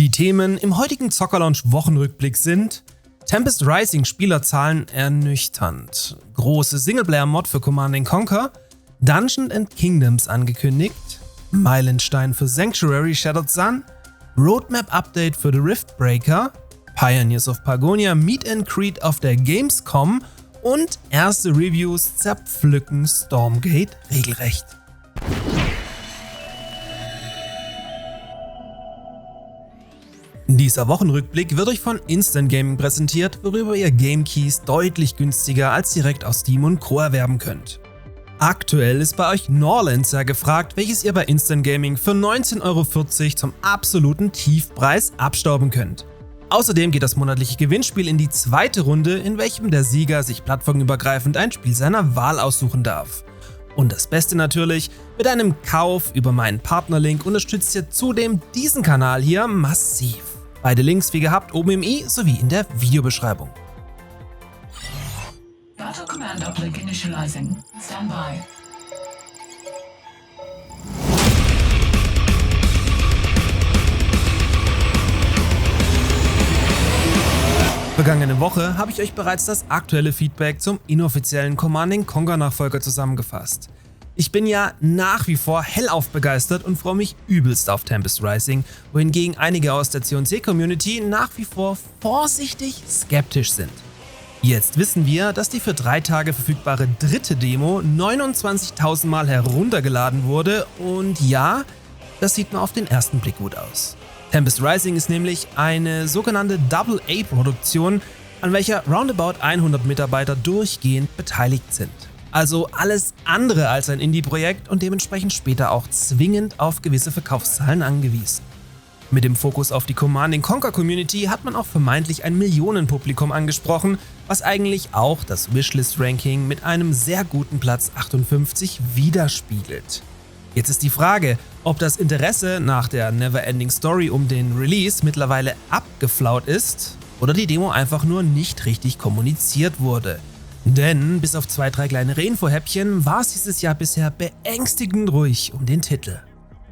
Die Themen im heutigen Zocker-Lounge-Wochenrückblick sind: Tempest Rising Spielerzahlen ernüchternd, große Singleplayer-Mod für Command & Conquer, Dungeons & Kingdoms angekündigt, Meilenstein für Sanctuary Shattered Sun, Roadmap-Update für The Riftbreaker, Pioneers of Pagonia Meet and Greet auf der Gamescom und erste Reviews zerpflücken Stormgate regelrecht. Dieser Wochenrückblick wird euch von Instant Gaming präsentiert, worüber ihr Game Keys deutlich günstiger als direkt aus Steam und Co. erwerben könnt. Aktuell ist bei euch Norlancer gefragt, welches ihr bei Instant Gaming für 19,40 € zum absoluten Tiefpreis abstauben könnt. Außerdem geht das monatliche Gewinnspiel in die zweite Runde, in welchem der Sieger sich plattformübergreifend ein Spiel seiner Wahl aussuchen darf. Und das Beste natürlich, mit einem Kauf über meinen Partnerlink unterstützt ihr zudem diesen Kanal hier massiv. Beide Links wie gehabt oben im i sowie in der Videobeschreibung. Battle Command Uplink initializing. Stand by. Vergangene Woche habe ich euch bereits das aktuelle Feedback zum inoffiziellen Command & Conquer Nachfolger zusammengefasst. Ich bin ja nach wie vor hellauf begeistert und freue mich übelst auf Tempest Rising, wohingegen einige aus der C&C-Community nach wie vor vorsichtig skeptisch sind. Jetzt wissen wir, dass die für 3 Tage verfügbare dritte Demo 29.000 Mal heruntergeladen wurde und ja, das sieht mir auf den ersten Blick gut aus. Tempest Rising ist nämlich eine sogenannte Double-A-Produktion, an welcher roundabout 100 Mitarbeiter durchgehend beteiligt sind. Also alles andere als ein Indie-Projekt und dementsprechend später auch zwingend auf gewisse Verkaufszahlen angewiesen. Mit dem Fokus auf die Command & Conquer Community hat man auch vermeintlich ein Millionenpublikum angesprochen, was eigentlich auch das Wishlist-Ranking mit einem sehr guten Platz 58 widerspiegelt. Jetzt ist die Frage, ob das Interesse nach der Neverending Story um den Release mittlerweile abgeflaut ist oder die Demo einfach nur nicht richtig kommuniziert wurde. Denn bis auf 2-3 kleinere Infohäppchen war es dieses Jahr bisher beängstigend ruhig um den Titel.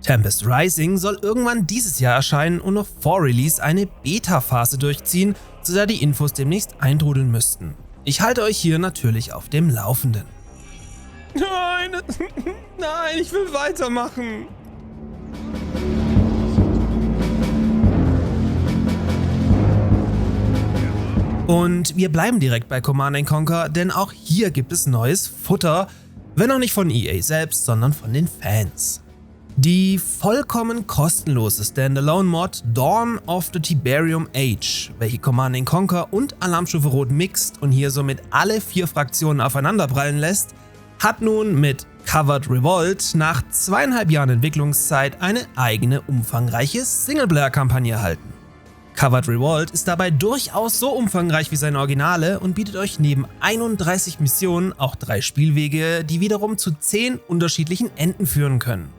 Tempest Rising soll irgendwann dieses Jahr erscheinen und noch vor Release eine Beta-Phase durchziehen, zu der die Infos demnächst eintrudeln müssten. Ich halte euch hier natürlich auf dem Laufenden. Nein, nein, ich will weitermachen. Und wir bleiben direkt bei Command & Conquer, denn auch hier gibt es neues Futter, wenn auch nicht von EA selbst, sondern von den Fans. Die vollkommen kostenlose Standalone-Mod Dawn of the Tiberium Age, welche Command & Conquer und Alarmstufe Rot mixt und hier somit alle 4 Fraktionen aufeinanderprallen lässt, hat nun mit Covered Revolt nach 2,5 Jahren Entwicklungszeit eine eigene umfangreiche Singleplayer-Kampagne erhalten. Covered Revolt ist dabei durchaus so umfangreich wie seine Originale und bietet euch neben 31 Missionen auch 3 Spielwege, die wiederum zu 10 unterschiedlichen Enden führen können.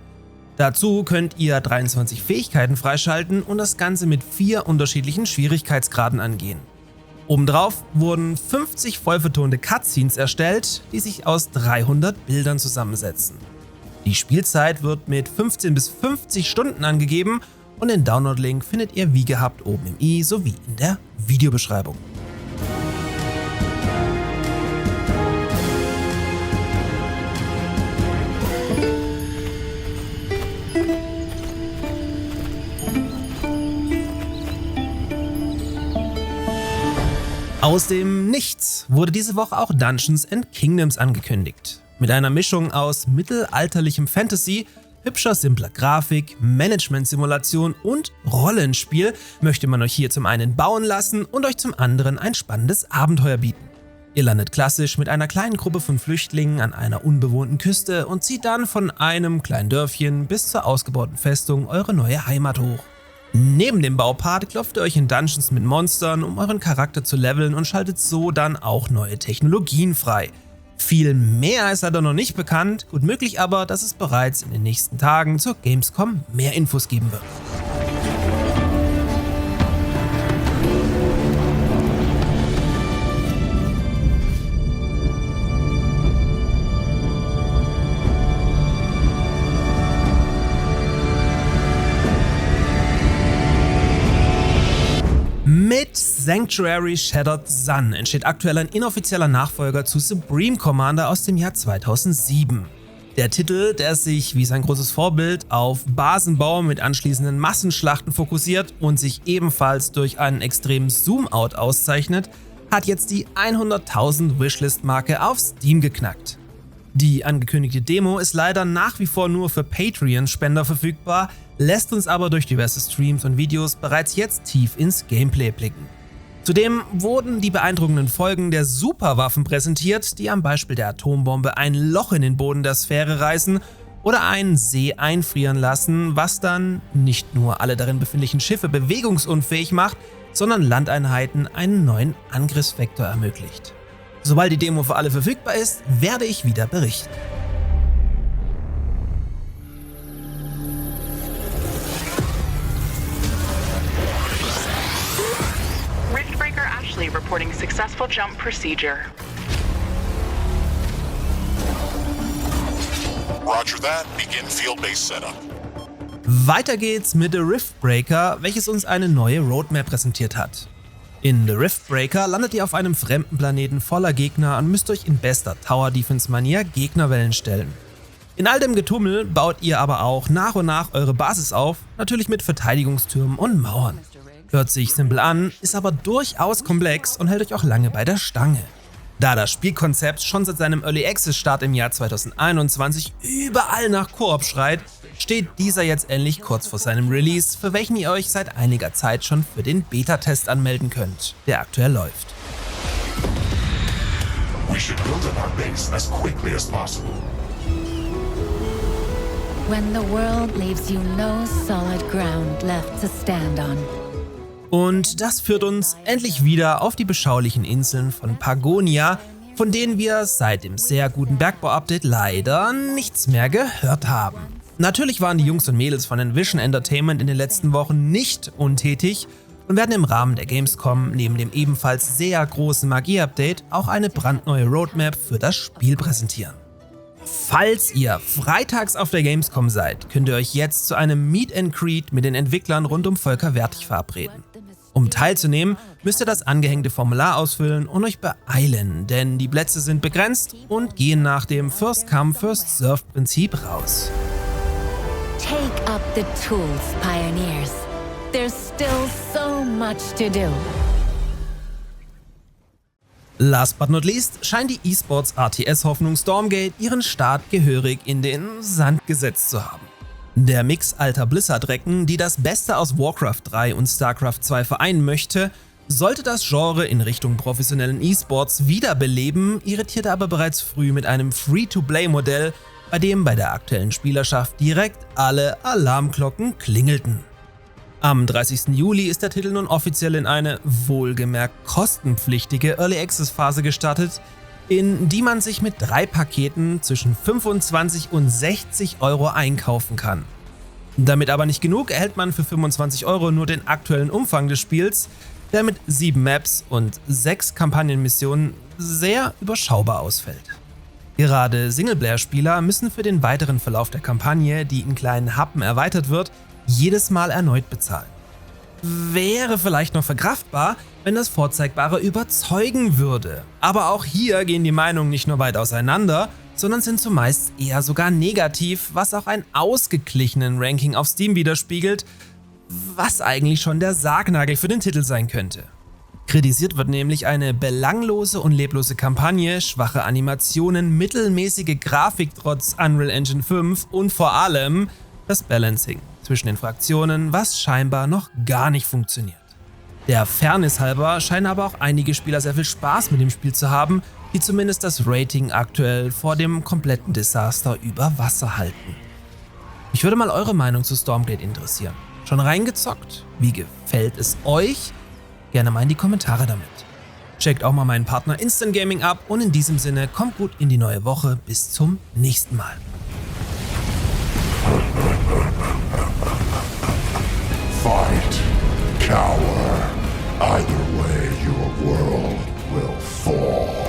Dazu könnt ihr 23 Fähigkeiten freischalten und das Ganze mit 4 unterschiedlichen Schwierigkeitsgraden angehen. Obendrauf wurden 50 vollvertonte Cutscenes erstellt, die sich aus 300 Bildern zusammensetzen. Die Spielzeit wird mit 15 bis 50 Stunden angegeben und den Download-Link findet ihr wie gehabt oben im i sowie in der Videobeschreibung. Aus dem Nichts wurde diese Woche auch Dungeons & Kingdoms angekündigt. Mit einer Mischung aus mittelalterlichem Fantasy, hübscher, simpler Grafik, Management-Simulation und Rollenspiel möchte man euch hier zum einen bauen lassen und euch zum anderen ein spannendes Abenteuer bieten. Ihr landet klassisch mit einer kleinen Gruppe von Flüchtlingen an einer unbewohnten Küste und zieht dann von einem kleinen Dörfchen bis zur ausgebauten Festung eure neue Heimat hoch. Neben dem Baupart klopft ihr euch in Dungeons mit Monstern, um euren Charakter zu leveln und schaltet so dann auch neue Technologien frei. Viel mehr ist leider noch nicht bekannt, gut möglich aber, dass es bereits in den nächsten Tagen zur Gamescom mehr Infos geben wird. Mit Sanctuary Shattered Sun entsteht aktuell ein inoffizieller Nachfolger zu Supreme Commander aus dem Jahr 2007. Der Titel, der sich wie sein großes Vorbild auf Basenbau mit anschließenden Massenschlachten fokussiert und sich ebenfalls durch einen extremen Zoom-Out auszeichnet, hat jetzt die 100.000 Wishlist-Marke auf Steam geknackt. Die angekündigte Demo ist leider nach wie vor nur für Patreon-Spender verfügbar, lässt uns aber durch diverse Streams und Videos bereits jetzt tief ins Gameplay blicken. Zudem wurden die beeindruckenden Folgen der Superwaffen präsentiert, die am Beispiel der Atombombe ein Loch in den Boden der Sphäre reißen oder einen See einfrieren lassen, was dann nicht nur alle darin befindlichen Schiffe bewegungsunfähig macht, sondern Landeinheiten einen neuen Angriffsvektor ermöglicht. Sobald die Demo für alle verfügbar ist, werde ich wieder berichten. Riftbreaker Ashley reporting successful jump procedure. Roger that. Begin field-based setup. Weiter geht's mit The Riftbreaker, welches uns eine neue Roadmap präsentiert hat. In The Riftbreaker landet ihr auf einem fremden Planeten voller Gegner und müsst euch in bester Tower-Defense-Manier Gegnerwellen stellen. In all dem Getummel baut ihr aber auch nach und nach eure Basis auf, natürlich mit Verteidigungstürmen und Mauern. Hört sich simpel an, ist aber durchaus komplex und hält euch auch lange bei der Stange. Da das Spielkonzept schon seit seinem Early Access Start im Jahr 2021 überall nach Koop schreit, steht dieser jetzt endlich kurz vor seinem Release, für welchen ihr euch seit einiger Zeit schon für den Beta-Test anmelden könnt, der aktuell läuft. We should build up our base as quickly as possible. When the world leaves you no solid ground left to stand on. Und das führt uns endlich wieder auf die beschaulichen Inseln von Pagonia, von denen wir seit dem sehr guten Bergbau-Update leider nichts mehr gehört haben. Natürlich waren die Jungs und Mädels von Envision Entertainment in den letzten Wochen nicht untätig und werden im Rahmen der Gamescom neben dem ebenfalls sehr großen Magie-Update auch eine brandneue Roadmap für das Spiel präsentieren. Falls ihr freitags auf der Gamescom seid, könnt ihr euch jetzt zu einem Meet and Greet mit den Entwicklern rund um Volker Wertig verabreden. Um teilzunehmen, müsst ihr das angehängte Formular ausfüllen und euch beeilen, denn die Plätze sind begrenzt und gehen nach dem First-Come-First-Served-Prinzip raus. Take up the tools, pioneers. There's still so much to do. Last but not least scheint die E-Sports-RTS-Hoffnung Stormgate ihren Start gehörig in den Sand gesetzt zu haben. Der Mix alter Blizzard-Recken, die das Beste aus Warcraft 3 und StarCraft 2 vereinen möchte, sollte das Genre in Richtung professionellen E-Sports wiederbeleben, irritierte aber bereits früh mit einem Free-to-Play-Modell, bei dem bei der aktuellen Spielerschaft direkt alle Alarmglocken klingelten. Am 30. Juli ist der Titel nun offiziell in eine wohlgemerkt kostenpflichtige Early Access Phase gestartet, in die man sich mit 3 Paketen zwischen 25 und 60 Euro einkaufen kann. Damit aber nicht genug, erhält man für 25 Euro nur den aktuellen Umfang des Spiels, der mit 7 Maps und 6 Kampagnenmissionen sehr überschaubar ausfällt. Gerade Singleplayer-Spieler müssen für den weiteren Verlauf der Kampagne, die in kleinen Happen erweitert wird, jedes Mal erneut bezahlen. Wäre vielleicht noch verkraftbar, wenn das Vorzeigbare überzeugen würde. Aber auch hier gehen die Meinungen nicht nur weit auseinander, sondern sind zumeist eher sogar negativ, was auch ein ausgeglichenen Ranking auf Steam widerspiegelt, was eigentlich schon der Sargnagel für den Titel sein könnte. Kritisiert wird nämlich eine belanglose und leblose Kampagne, schwache Animationen, mittelmäßige Grafik trotz Unreal Engine 5 und vor allem das Balancing zwischen den Fraktionen, was scheinbar noch gar nicht funktioniert. Der Fairness halber scheinen aber auch einige Spieler sehr viel Spaß mit dem Spiel zu haben, die zumindest das Rating aktuell vor dem kompletten Desaster über Wasser halten. Mich würde mal eure Meinung zu Stormgate interessieren. Schon reingezockt? Wie gefällt es euch? Gerne mal in die Kommentare damit. Checkt auch mal meinen Partner Instant Gaming ab und in diesem Sinne kommt gut in die neue Woche. Bis zum nächsten Mal. Fight, cower. Either way, your world will fall.